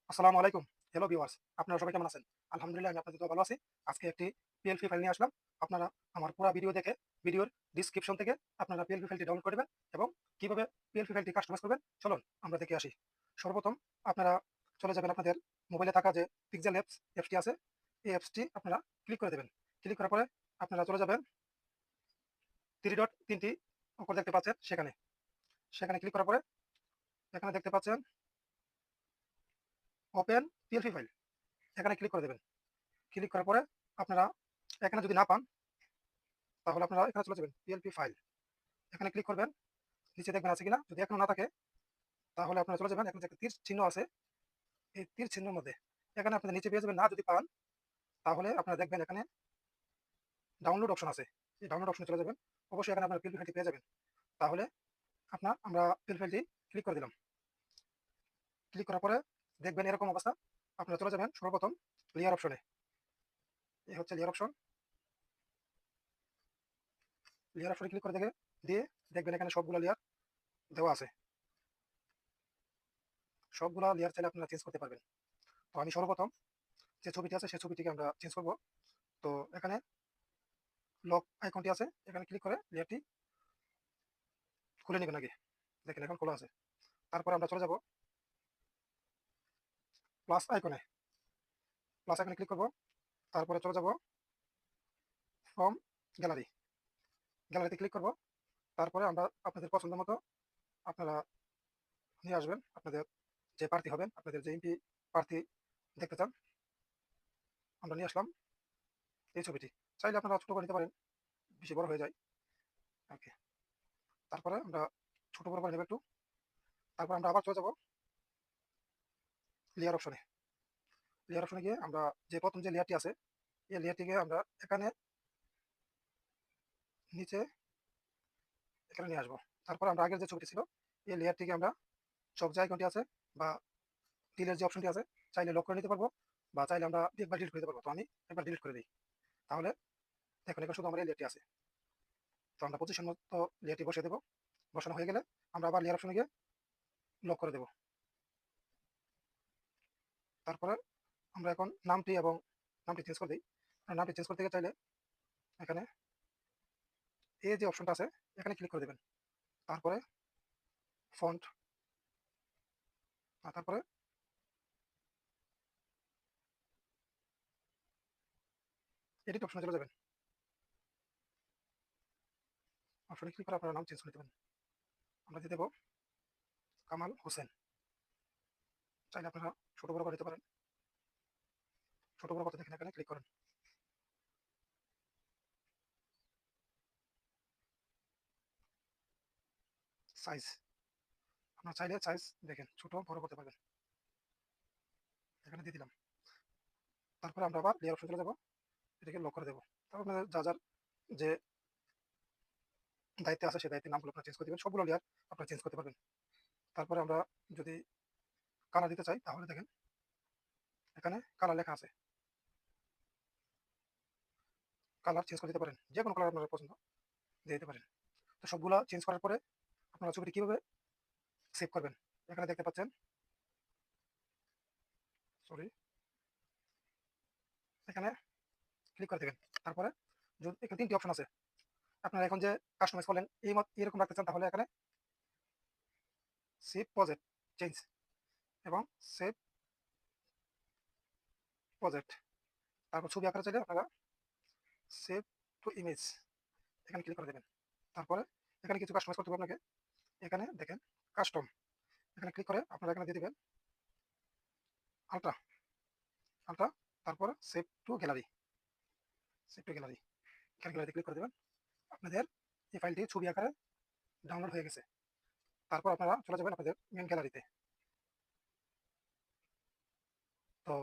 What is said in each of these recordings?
আসসালামু আলাইকুম। Hello viewers, আপনারা সবাই কেমন আছেন? আলহামদুলিল্লাহ আমি আপনাদের দোয়ায় ভালো আছি। আজকে একটি পিএলপি ফাইল নিয়ে আসলাম। আপনারা আমার পুরা ভিডিও দেখে ভিডিওর ডেসক্রিপশন থেকে আপনারা পিএলপি ফাইলটি ডাউনলোড করবেন এবং কিভাবে পিএলপি ফাইলটি কাস্টমাইজ করবেন চলুন আমরা দেখে আসি। সর্বপ্রথম আপনারা চলে যাবেন আপনাদের মোবাইলে থাকা যে পিক্সেল অ্যাপসটি আছে, এই অ্যাপসটি আপনারা ক্লিক করে দেবেন। ক্লিক করার পরে আপনারা চলে যাবেন 3 ডট 3টি অক্ষর দেখতে পাচ্ছেন সেখানে। সেখানে ক্লিক করার পরে এখানে দেখতে পাচ্ছেন ওপেন পিএলপি ফাইল। এখানে ক্লিক করে দেবেন। ক্লিক করার পরে আপনারা এখানে যদি না পান তাহলে আপনারা এখানে চলে যাবেন পিএলপি ফাইল। এখানে ক্লিক করবেন। নিচে দেখবেন আছে কিনা। যদি এখনো না থাকে তাহলে আপনারা চলে যাবেন। এখানে যে একটা তীর চিহ্ন আছে, এই তীর চিহ্নের মধ্যে এখানে আপনাদের নিচে পেয়ে যাবেন। না যদি পান তাহলে আপনারা দেখবেন এখানে ডাউনলোড অপশন আছে। এই ডাউনলোড অপশনে চলে যাবেন। অবশ্যই এখানে আপনারা পিএলপি ফাইলটি পেয়ে যাবেন। তাহলে আমরা পিএলপি ফাইলটি ক্লিক করে দিলাম। ক্লিক করার পরে দেখবেন এরকম অবস্থা। আপনারা চলে যাবেন সর্বপ্রথম লেয়ার অপশনে। এই হচ্ছে লেয়ার অপশন। লেয়ার অপশনে ক্লিক করে দিয়ে দেখবেন এখানে সবগুলো লেয়ার দেওয়া আছে। সবগুলা লেয়ার চাইলে আপনারা চেঞ্জ করতে পারবেন। তো আমি সর্বপ্রথম যে ছবিটি আছে সেই ছবিটিকে আমরা চেঞ্জ করব। তো এখানে লক আইকনটি আছে, এখানে ক্লিক করে লেয়ারটি খুলে নেবেন আগে। দেখেন এখন খোলা আছে। তারপরে আমরা চলে যাব প্লাস আইকনে। প্লাস আইকনে ক্লিক করব। তারপরে চলে যাব ফ্রম গ্যালারি। গ্যালারিতে ক্লিক করব। তারপরে আমরা আপনাদের পছন্দ মতো আপনারা নিয়ে আসবেন আপনাদের যে প্রার্থী হবেন, আপনাদের যে এমপি প্রার্থী দেখতে চান। আমরা নিয়ে আসলাম এই ছবিটি। চাইলে আপনারা ছোট করে নিতে পারেন, বেশি বড় হয়ে যায়। ওকে। তারপরে আমরা ছোট বড় করে নেব একটু। তারপর আমরা আবার চলে যাব লেয়ার অপশনে। লেয়ার অপশনে গিয়ে আমরা যে প্রথম যে লেয়ারটি আছে এই লেয়ারটিকে আমরা এখানে নিচে এখানে নিয়ে আসবো। তারপর আমরা আগের যে ছবিটি ছিল এই লেয়ারটিকে আমরা সব যে আইকনটি আছে বা তীরের যে অপশনটি আছে চাইলে লক করে নিতে পারবো বা চাইলে আমরা একবার ডিলিট করে দিতে পারবো। তো আমি একবার ডিলিট করে দিই। তাহলে দেখুন এখানে শুধু আমার এই লেয়ারটি আছে। তো আমরা পজিশন মতো লেয়ারটি বসিয়ে দেবো। বসানো হয়ে গেলে আমরা আবার লেয়ার অপশনে গিয়ে লক করে দেবো। তারপরে আমরা এখন নামটি চেঞ্জ করে দিই। নামটি চেঞ্জ করতে গেলে চাইলে এখানে এই যে অপশনটা আছে এখানে ক্লিক করে দেবেন। তারপরে ফন্ট, তারপরে এডিট অপশনে চলে যাবেন। অপশনে ক্লিক করে আপনারা নাম চেঞ্জ করে দেবেন। আমরা দিয়ে দেবো কামাল হোসেন। চাইলে আপনারা ছোট বড় করে দিতে পারেন। ছোট বড় করতে দেখেন এখানে ক্লিক করেন। সাইজ আপনারা চাইলে সাইজ দেখেন ছোট বড় করতে পারবেন। এখানে দিয়ে দিলাম। তারপরে আমরা আবার লেয়ার অপশন চলে যাবো। এটাকে লক করে দেবো। তারপর আপনাদের যার যে দায়িত্বে আছে সেই দায়িত্বের নামগুলো আপনারা চেঞ্জ করে দেবেন। সবগুলো লেয়ার আপনারা চেঞ্জ করতে পারবেন। তারপরে আমরা যদি কালার দিতে চাই তাহলে দেখেন এখানে কালার লেখা আছে। কালার চেঞ্জ করে দিতে পারেন। যে কোনো কালার আপনার পছন্দ দিয়ে দিতে পারেন। তো সবগুলা চেঞ্জ করার পরে আপনারা ছবিটি কিভাবে সেভ করবেন এখানে দেখতে পাচ্ছেন। সরি, এখানে ক্লিক করে দেবেন। তারপরে যদি এখানে ৩টি অপশন আছে। আপনারা এখন যে কাস্টমাইজ করলেন এরকম রাখতে চান তাহলে এখানে সেভ প্রজেক্ট চেঞ্জ এবং সেভ প্রজেক্ট। তারপর ছবি আকারে চাইলে আপনারা সেভ টু ইমেজ এখানে ক্লিক করে দেবেন। তারপরে এখানে কিছু কাস্টমাইজ করতে হবে আপনাকে। এখানে দেখেন কাস্টম, এখানে ক্লিক করে আপনারা এখানে দিয়ে দিবেন আলট্রা আলট্রা। তারপর সেভ টু গ্যালারি এখানে গ্যালারিতে ক্লিক করে দেবেন। আপনাদের এই ফাইলটি ছবি আকারে ডাউনলোড হয়ে গেছে। তারপর আপনারা চলে যাবেন আপনাদের মেন গ্যালারিতে। তো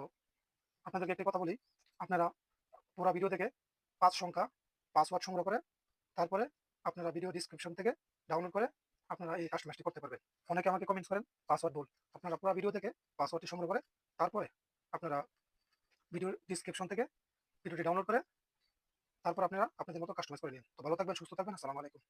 আপনাদেরকে একটি কথা বলি, আপনারা পুরো ভিডিও থেকে ৫ সংখ্যা পাসওয়ার্ড সংগ্রহ করে তারপরে আপনারা ভিডিও ডেসক্রিপশন থেকে ডাউনলোড করে আপনারা এই কাস্টমাইজটি করতে পারবেন। অনেকে আমাকে কমেন্টস করেন পাসওয়ার্ড ভুল। আপনারা পুরো ভিডিও থেকে পাসওয়ার্ডটি সংগ্রহ করে তারপরে আপনারা ভিডিও ডেসক্রিপশন থেকে ভিডিওটি ডাউনলোড করে তারপর আপনারা আপনাদের মতো কাস্টমাইজ করে নিন। তো ভালো থাকবেন, সুস্থ থাকবেন। আসসালামু আলাইকুম।